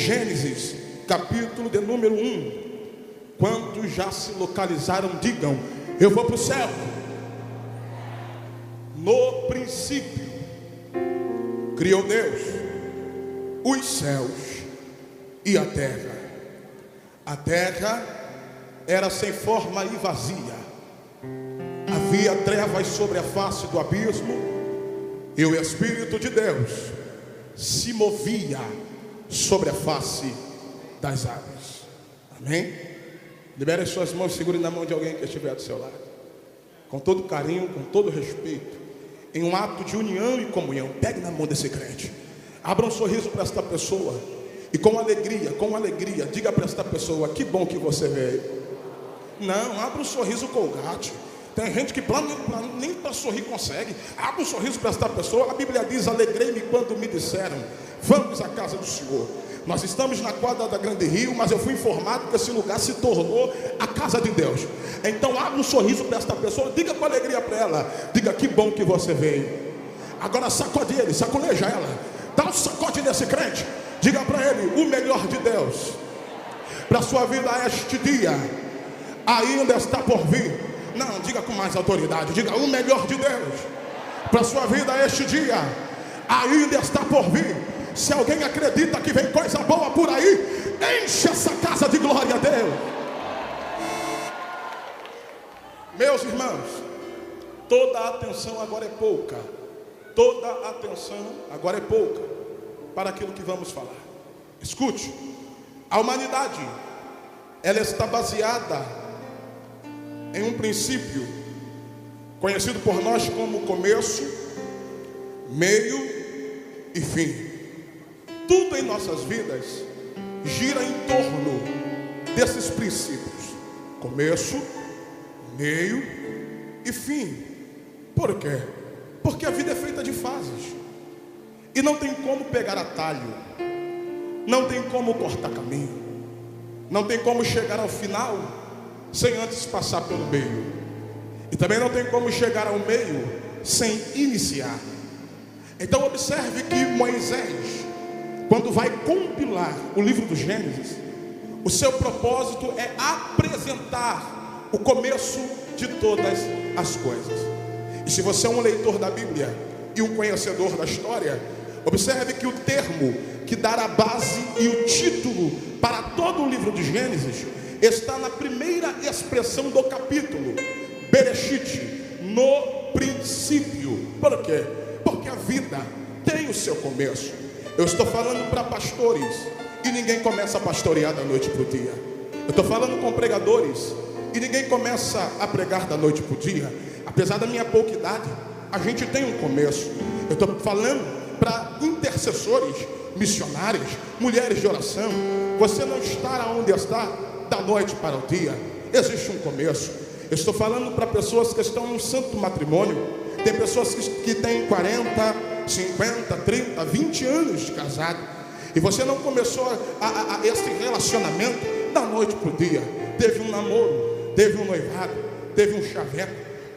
Gênesis, capítulo de número 1. Quantos já se localizaram, digam: eu vou para o céu. No princípio criou Deus os céus e a terra. A terra era sem forma e vazia. Havia trevas sobre a face do abismo, e o Espírito de Deus se movia sobre a face das águas. Amém? Libere as suas mãos, segure na mão de alguém que estiver do seu lado, com todo carinho, com todo respeito, em um ato de união e comunhão. Pegue na mão desse crente, abra um sorriso para esta pessoa, e com alegria, diga para esta pessoa: que bom que você veio. Não, abra um sorriso colgate. Tem gente que nem para sorrir consegue. Abra um sorriso para esta pessoa. A Bíblia diz: alegrei-me quando me disseram, vamos à casa do Senhor. Nós estamos na quadra da Grande Rio, mas eu fui informado que esse lugar se tornou a casa de Deus. Então abra um sorriso para esta pessoa, diga com alegria para ela, diga: que bom que você veio. Agora sacode ele, sacoleja ela, dá um sacode nesse crente, diga para ele: o melhor de Deus para a sua vida este dia ainda está por vir. Não, diga com mais autoridade, diga: o melhor de Deus para a sua vida este dia ainda está por vir. Se alguém acredita que vem coisa boa por aí, enche essa casa de glória a Deus. Meus irmãos, toda a atenção agora é pouca. Toda a atenção agora é pouca para aquilo que vamos falar. Escute, a humanidade, ela está baseada em um princípio conhecido por nós como começo, meio e fim. Tudo em nossas vidas gira em torno desses princípios: começo, meio e fim. Por quê? Porque a vida é feita de fases, e não tem como pegar atalho, não tem como cortar caminho, não tem como chegar ao final sem antes passar pelo meio, e também não tem como chegar ao meio sem iniciar. Então observe que Moisés, quando vai compilar o livro do Gênesis, o seu propósito é apresentar o começo de todas as coisas. E se você é um leitor da Bíblia e um conhecedor da história, observe que o termo que dá a base e o título para todo o livro de Gênesis está na primeira expressão do capítulo, Bereshit, no princípio. Por quê? Porque a vida tem o seu começo. Eu estou falando para pastores, e ninguém começa a pastorear da noite para o dia. Eu estou falando com pregadores, e ninguém começa a pregar da noite para o dia. Apesar da minha pouca idade, a gente tem um começo. Eu estou falando para intercessores, missionários, mulheres de oração. Você não está onde está da noite para o dia. Existe um começo. Eu estou falando para pessoas que estão em um santo matrimônio. Tem pessoas que têm 40, 50, 30, 20 anos de casado, e você não começou esse relacionamento da noite para o dia. Teve um namoro, teve um noivado, teve um chaveco.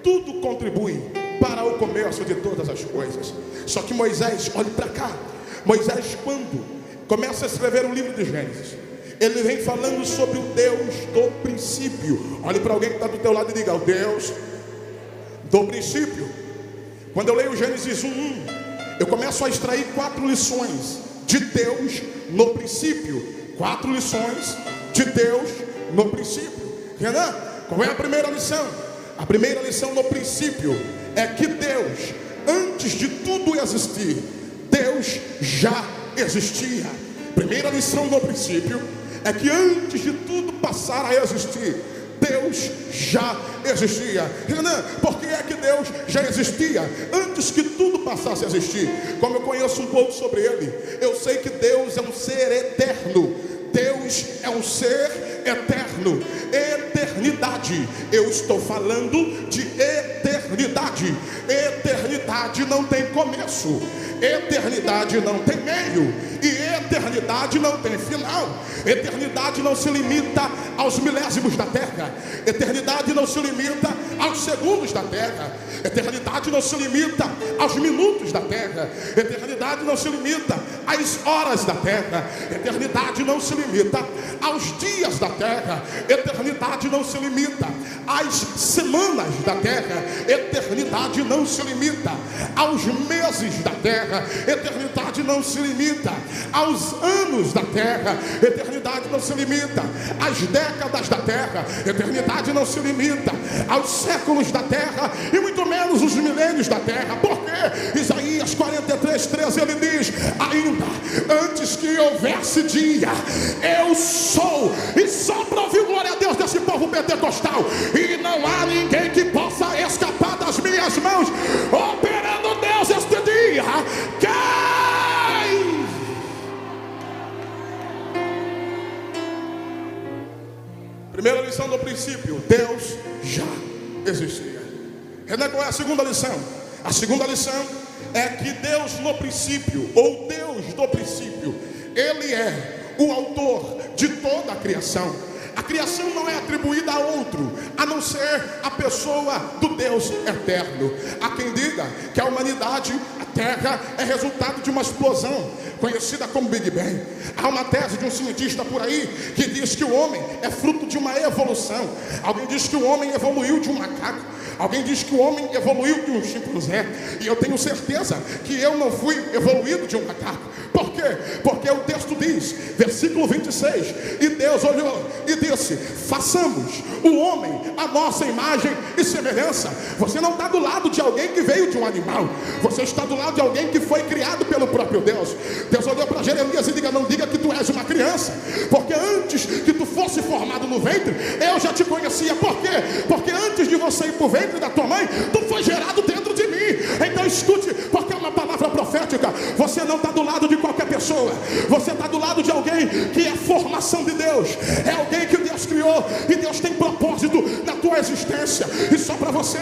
Tudo contribui para o começo de todas as coisas. Só que Moisés, olhe para cá, Moisés, quando começa a escrever o livro de Gênesis, ele vem falando sobre o Deus do princípio. Olhe para alguém que está do teu lado e diga: o Deus do princípio. Quando eu leio Gênesis 1:1, eu começo a extrair 4 lições de Deus no princípio. 4 lições de Deus no princípio. Renan, qual é a primeira lição? A primeira lição no princípio é que Deus, antes de tudo existir, Deus já existia. Primeira lição no princípio é que antes de tudo passar a existir, Deus já existia. Renan, por que é que Deus já existia antes que tudo passasse a existir? Como eu conheço um pouco sobre ele, eu sei que Deus é um ser eterno. Deus é um ser eterno. Eternidade. Eu estou falando de eternidade. Eternidade não tem começo. Eternidade não tem meio. E eternidade não tem final. Eternidade não se limita aos milésimos da terra. Eternidade não se limita aos segundos da terra. Eternidade não se limita aos minutos da terra. Eternidade não se limita às horas da terra. Eternidade não se limita aos dias da terra. Eternidade não se limita às semanas da terra. Eternidade não se limita aos meses da terra. Eternidade não se limita aos anos da terra. Eternidade não se limita às décadas da terra. Eternidade não se limita aos séculos da terra e muito menos os milênios da terra. Porque Isaías 43:13 ele diz: ainda antes que houvesse dia, eu sou. E só para ouvir glória a Deus desse povo pentecostal. E não há ninguém que possa escapar das minhas mãos. Operando Deus este dia. Primeira lição do princípio: Deus já existia. Qual é a segunda lição? A segunda lição é que Deus no princípio, ou Deus do princípio, Ele é o autor de toda a criação. A criação não é atribuída a outro, a não ser a pessoa do Deus eterno. Há quem diga que a humanidade, a terra, é resultado de uma explosão conhecida como Big Bang. Há uma tese de um cientista por aí que diz que o homem é fruto de uma evolução. Alguém diz que o homem evoluiu de um macaco. Alguém diz que o homem evoluiu de um chimpanzé. E eu tenho certeza que eu não fui evoluído de um macaco. Por quê? Porque o texto diz, versículo 26, e Deus olhou e disse: façamos o homem a nossa imagem e semelhança. Você não está do lado de alguém que veio de um animal. Você está do lado de alguém que foi criado pelo próprio Deus. Deus olhou para Jeremias e diga: não diga que tu és uma criança, porque antes que tu fosse formado no ventre, eu já te conhecia. Por quê? Porque antes de você ir para o ventre da tua mãe, tu foi gerado dentro de mim. Então escute, porque é uma palavra profética. Você não está do lado de qualquer pessoa. Você está do lado de alguém que é a formação de Deus. É alguém que Deus criou. E Deus tem propósito na tua existência. E só para você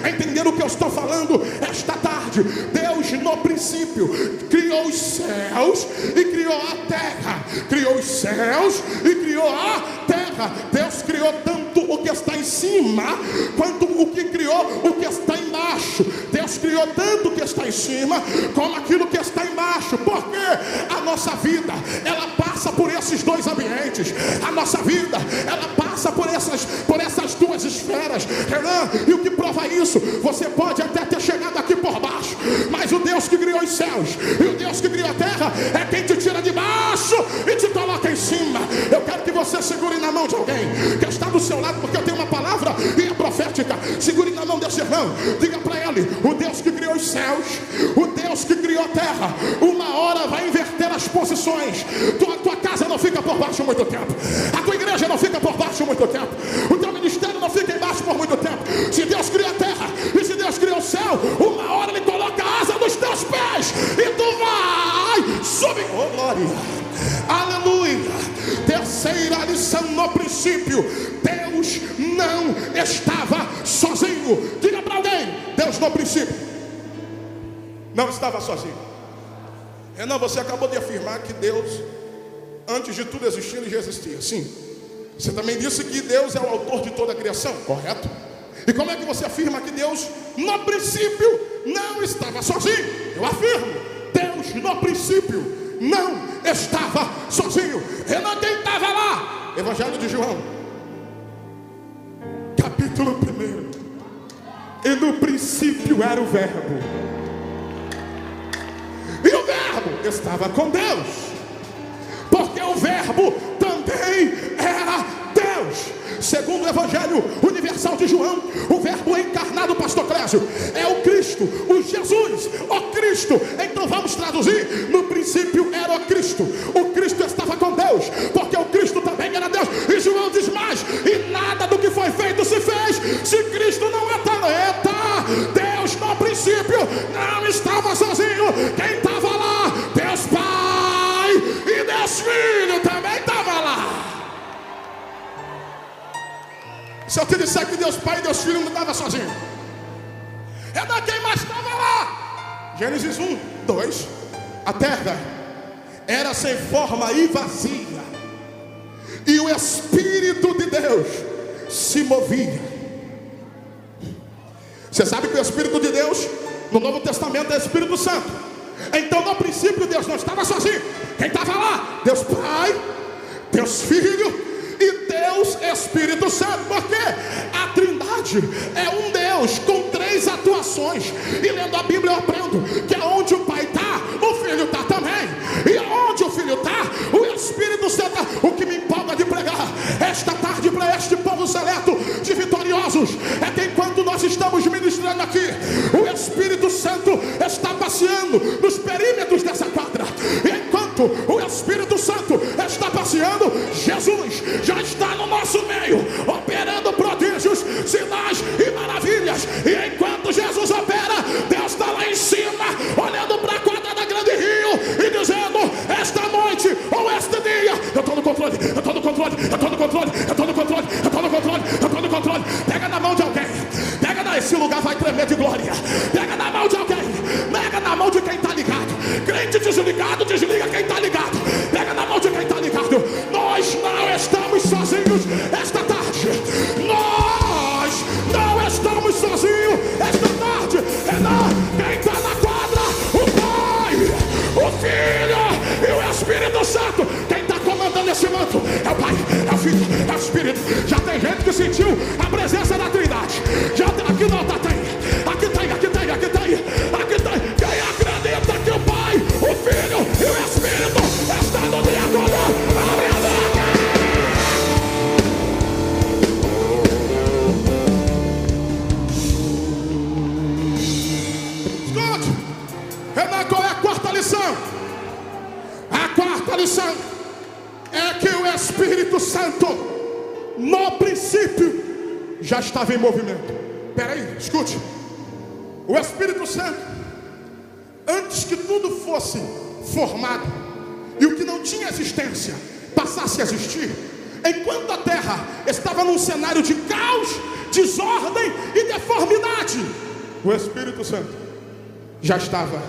entender o que eu estou falando esta tarde, Deus no princípio criou os céus e criou a terra. Criou os céus e criou a terra. Deus criou tanto o que está em cima quanto o que criou o que está embaixo. Deus criou tanto o que está em cima como aquilo que está embaixo. Porque a nossa vida, ela passa por esses dois ambientes. A nossa vida, ela passa por essas duas esferas. E o que prova isso? Você pode até ter chegado aqui por baixo, mas o Deus que criou os céus e o Deus que criou a terra é quem te tira de baixo e te coloca em cima. Eu quero que você segure na mão de alguém que está do seu lado, porque eu tenho uma palavra e é profética. Segure na mão desse irmão, diga para ele: o Deus que criou os céus, o Deus que criou a terra, uma hora vai inverter as posições. Tua casa não fica por baixo muito tempo, a tua igreja não fica por baixo muito tempo, o teu ministério não fica embaixo por muito tempo. Se Deus criou a terra e se Deus criou o céu, uma hora Ele coloca a asa nos teus pés e tu vai subir. Oh glória, aleluia. Terceira lição no princípio: Deus não estava sozinho. Diga para alguém: Deus no princípio não estava sozinho. Renan, você acabou de afirmar que Deus, antes de tudo existir, Ele já existia. Sim. Você também disse que Deus é o autor de toda a criação, correto? E como é que você afirma que Deus no princípio não estava sozinho? Eu afirmo: Deus no princípio não estava sozinho. Renan, quem estava lá? Evangelho de João, capítulo 1. E no princípio era o Verbo, e o Verbo estava com Deus, porque o Verbo também era Deus. Segundo o Evangelho Universal de João, o Verbo encarnado, pastor Clésio, é o Cristo, o Jesus, o Cristo. Então vamos traduzir: no princípio era o Cristo. O Cristo estava com Deus, porque o Cristo também era Deus. E João diz mais: e nada do que foi feito se fez se Cristo não é talento. Deus no princípio não estava sozinho. Quem estava lá? Deus Pai e Deus Filho também estava lá. Se eu te disser que Deus Pai e Deus Filho não estava sozinho, é da quem mais estava lá? Gênesis 1, 2. A terra era sem forma e vazia, e o Espírito de Deus se movia. Você sabe que o Espírito de Deus no Novo Testamento é Espírito Santo. Então no princípio Deus não estava sozinho. Quem estava lá? Deus Pai, Deus Filho e Deus Espírito Santo. Porque a Trindade é um Deus com 3 atuações. E lendo a Bíblia eu aprendo que aonde o Pai está, o Filho está também. E aonde o Filho está, o Espírito Santo está. O que me empolga de pregar esta tarde para este povo seleto de vitoriosos é que enquanto nós estamos ministrando aqui, o Espírito Santo está passeando nos perímetros dessa quadra. E enquanto o Espírito Santo está passeando, Jesus já está no nosso meio, operando prodígios, sinais e maravilhas. E enquanto Jesus opera, Deus está lá em cima, olhando para a quadra da Grande Rio e dizendo: esta noite ou este dia, eu estou no controle, eu estou no controle, eu estou no controle, eu estou no controle, eu estou no controle, eu estou no controle. Pega na mão de alguém, esse lugar vai tremer de glória. Pega na mão de alguém, pega na mão de quem está ligado. Crente desligado, desliga quem está ligado. Pega na mão de quem está ligado. Nós não estamos sozinhos esta tarde. Nós não estamos sozinhos esta tarde. É não, quem está na quadra, o Pai, o Filho e o Espírito Santo. Quem está comandando esse manto é o Pai, é o Filho, é o Espírito. Já tem gente que sentiu a presença da Trindade. Já tem, aqui não tá, tem. Aqui tem, aqui tem, aqui tem, aqui tem. Quem acredita que o Pai, o Filho e o Espírito está no dia todo, abre a boca. Escute, Renan, qual é a quarta lição? A quarta lição é que o Espírito Santo, no princípio, já estava em movimento. Peraí, escute. O Espírito Santo, antes que tudo fosse formado e o que não tinha existência passasse a existir, enquanto a terra estava num cenário de caos, desordem e deformidade, o Espírito Santo já estava.